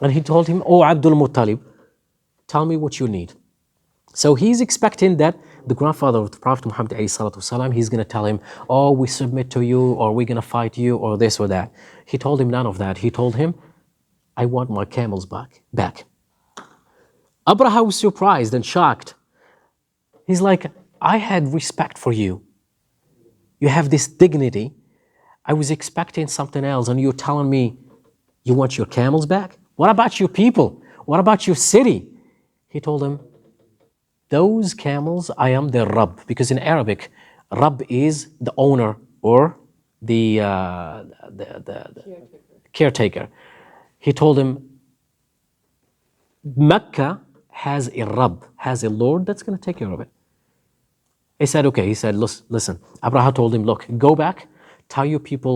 And he told him, "Oh, Abdul Muttalib, tell me what you need." So he's expecting that the grandfather of the Prophet Muhammad ﷺ, he's going to tell him, "Oh, we submit to you, or we're going to fight you, or this or that." He told him none of that. He told him, "I want my camels back." Abraha was surprised and shocked. He's like, "I had respect for you. You have this dignity. I was expecting something else, and you're telling me you want your camels back? What about your people? What about your city?" He told him, "Those camels, I am their Rabb," because in Arabic, Rabb is the owner or the caretaker. He told him, "Mecca has a Rabb, has a Lord that's going to take care of it." He said, "Okay." He said, "Listen." Abraha told him, "Look, go back, tell your people,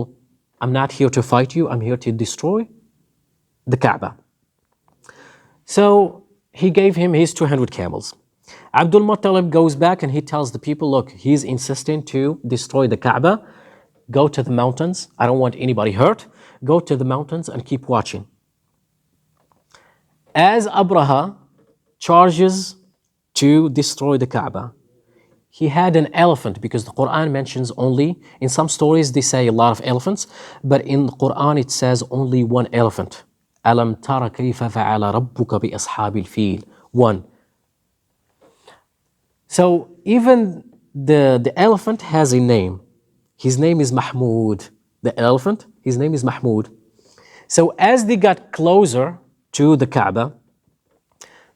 I'm not here to fight you, I'm here to destroy the Kaaba." So he gave him his 200 camels. Abdul Muttalib goes back and he tells the people, "Look, he's insisting to destroy the Kaaba. Go to the mountains. I don't want anybody hurt. Go to the mountains and keep watching." As Abraha charges to destroy the Kaaba, he had an elephant, because the Quran mentions only, in some stories they say a lot of elephants, but in the Quran it says only one elephant. أَلَمْ تَرَ كَيْفَ فَعَلَ رَبُّكَ بِأَصْحَابِ الْفِيلِ. One. So even the elephant has a name. His name is Mahmud. The elephant, his name is Mahmud. So as they got closer to the Kaaba,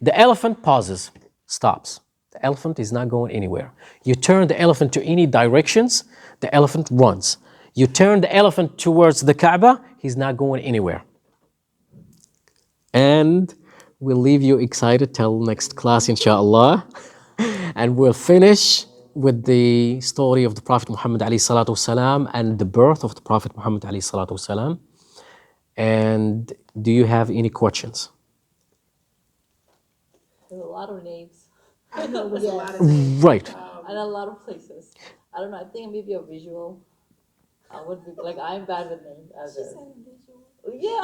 the elephant pauses, stops. The elephant is not going anywhere. You turn the elephant to any directions, the elephant runs. You turn the elephant towards the Kaaba, he's not going anywhere. And we'll leave you excited till next class, inshallah. And we'll finish with the story of the Prophet Muhammad ﷺ and the birth of the Prophet Muhammad ﷺ. And do you have any questions? There's a lot of names. I know it was a lot of names. Right. And a lot of places. I don't know, I think maybe a visual would be, like, I'm bad with names. Yeah.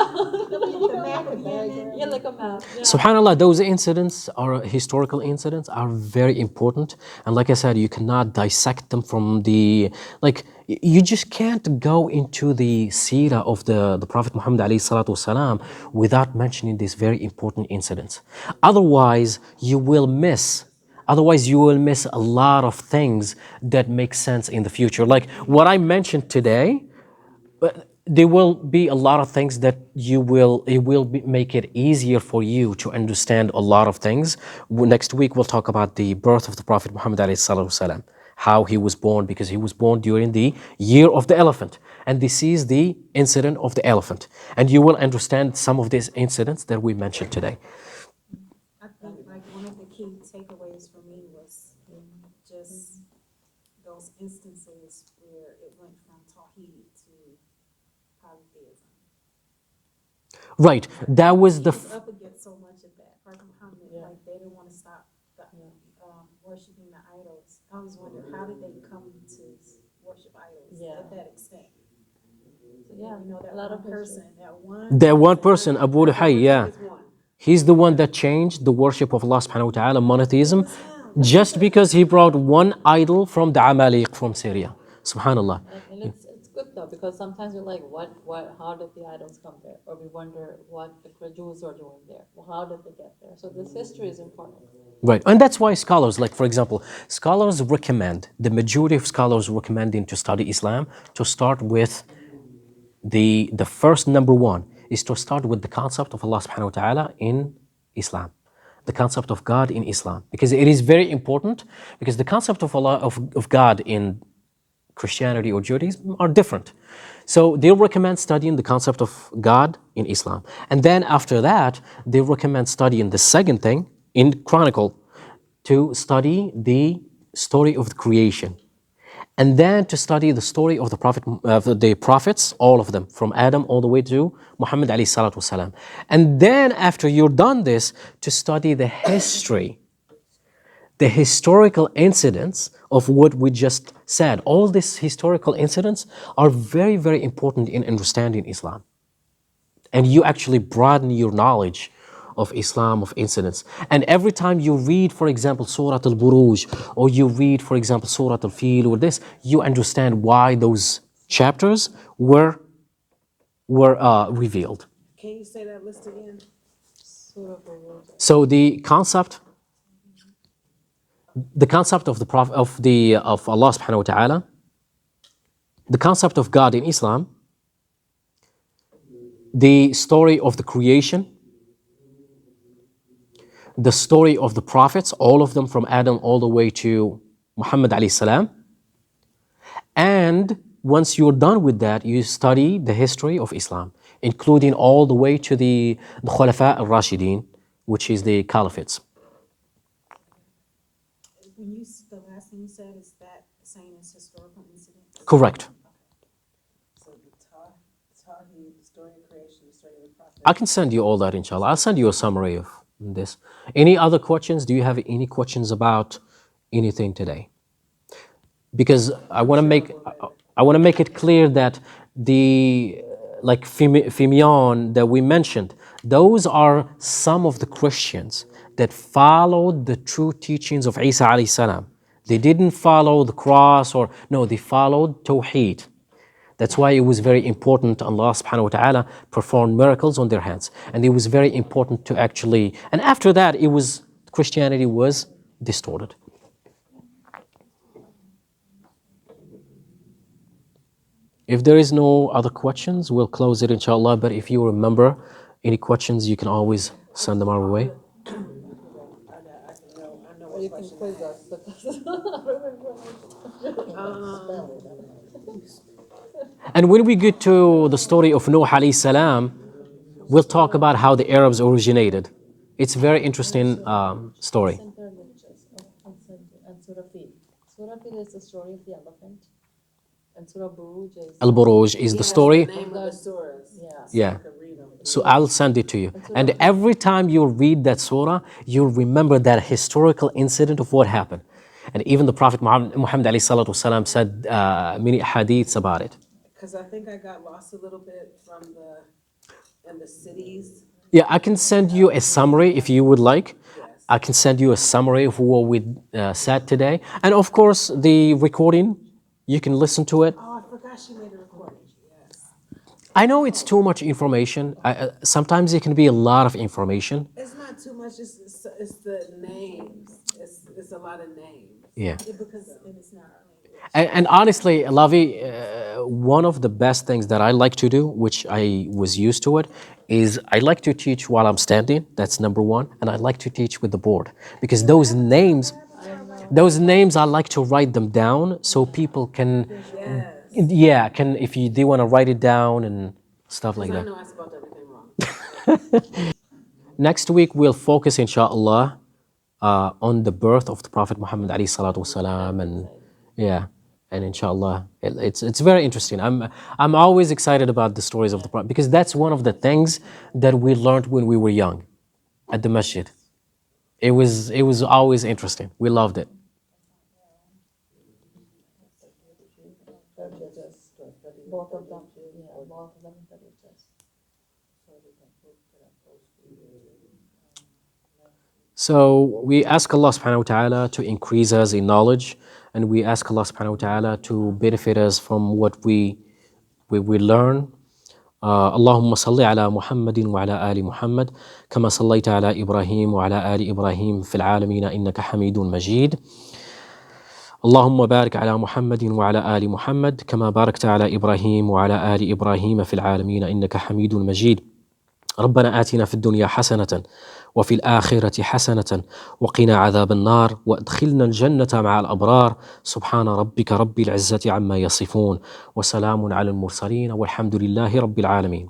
Yeah, like a map. Yeah. SubhanAllah, those incidents are historical incidents, are very important. And like I said, you cannot dissect them from the, like, you just can't go into the seerah of the Prophet Muhammad ﷺ without mentioning these very important incidents. Otherwise, you will miss a lot of things that make sense in the future. Like what I mentioned today, but there will be a lot of things that make it easier for you to understand a lot of things. Next week we'll talk about the birth of the Prophet Muhammad ﷺ, how he was born, because he was born during the year of the elephant. And this is the incident of the elephant. And you will understand some of these incidents that we mentioned today. I think like one of the key takeaways for me was just those instances where it went from Tawheed to polytheism. Right, that was the... He's up against so much of that. Prophet Muhammad, like they didn't want to stop worshiping the idols. I was wondering, how did they come to worship idols at that extent? So yeah, You know, that a lot of That one person, Abu Luhay, yeah. He's the one that changed the worship of Allah subhanahu wa ta'ala, monotheism, just because he brought one idol from the Amaliq from Syria. Subhanallah. And it's good though, because sometimes we're like, how did the idols come there? Or we wonder what the Jews are doing there. Well, how did they get there? So this history is important. Right, and that's why scholars, like for example, scholars recommend, the majority of scholars recommending to study Islam, to start with the first number one is to start with the concept of Allah subhanahu wa ta'ala in Islam, the concept of God in Islam, because it is very important, because the concept of Allah, of God in Christianity or Judaism are different. So they recommend studying the concept of God in Islam. And then after that, they recommend studying the second thing in Chronicle, to study the story of the creation. And then to study the story of the prophets, all of them, from Adam all the way to Muhammad alayhi salatu wasalam. And then after you're done this, to study the history, the historical incidents of what we just said. All these historical incidents are very, very important in understanding Islam. and you actually broaden your knowledge of Islam, of incidents. And every time you read, for example, Surat Al-Buruj, or you read, for example, Surat Al-Fil, or this, you understand why those chapters were revealed. Can you say that list again? Surah Buruj. So the concept of the Prophet of Allah subhanahu wa ta'ala, the concept of God in Islam, the story of the creation, the story of the prophets, all of them from Adam all the way to Muhammad alayhi salam. And once you're done with that, you study the history of Islam, including all the way to the Khulafa al-Rashidin, which is the caliphates. When you, the last thing you said, is that the same as historical incidents? Correct. So the Tawheed, the story of creation, the story of the prophet. I can send you all that, inshallah. I'll send you a summary of this. Any other questions? Do you have any questions about anything today? Because I want to make it clear that the Fimion that we mentioned, those are some of the Christians that followed the true teachings of Isa alayhi salam. They didn't follow the cross they followed Tawheed. That's why it was very important Allah subhanahu wa ta'ala performed miracles on their hands. And it was very important to actually, and after that Christianity was distorted. If there is no other questions, we'll close it inshallah. But if you remember any questions, you can always send them our way. Or you can quiz us because And when we get to the story of Nuh alayhi salam, we'll talk about how the Arabs originated. It's a very interesting story. Center lectures and Surah Fil. Surah Fil is the story of the elephant, and Surah Buruj is Al-Buruj is the story. The name of the surahs. Yeah. I could read them. So I'll send it to you. And every time you read that surah, you'll remember that historical incident of what happened. And even the Prophet Muhammad alayhi salatu wasalam said many hadiths about it. Because I think I got lost a little bit in the cities. Yeah, I can send you a summary if you would like. I can send you a summary of what we said today. And of course, the recording, you can listen to it. Oh, I forgot she made a recording. Yes. I know it's too much information. Sometimes it can be a lot of information. It's not too much. It's the names. It's a lot of names. Yeah. Because it's not our language. And honestly, Lavi, one of the best things that I like to do, which I was used to it, is I like to teach while I'm standing. That's number one. And I like to teach with the board. Because those names I like to write them down so people can, if they want to write it down and stuff like I that. know I spelled everything wrong. Next week, we'll focus, inshallah, on the birth of the Prophet Muhammad alayhi salatu wasalam, and inshallah, it's very interesting. I'm always excited about the stories of the Prophet because that's one of the things that we learned when we were young at the masjid. It was always interesting. We loved it. both of them. Both of them study test. So we ask Allah subhanahu wa ta'ala to increase us in knowledge, and we ask Allah subhanahu wa ta'ala to benefit us from what we learn. اللهم صل على محمد وعلى آل محمد كما صليت على إبراهيم وعلى آل إبراهيم في العالمين إنك حميد مجيد. اللهم بارك على محمد وعلى آل محمد كما باركت على إبراهيم وعلى آل إبراهيم في العالمين إنك حميد مجيد. ربنا آتنا في الدنيا حسنة وفي الآخرة حسنة وقنا عذاب النار وادخلنا الجنة مع الأبرار. سبحان ربك رب العزة عما يصفون وسلام على المرسلين والحمد لله رب العالمين.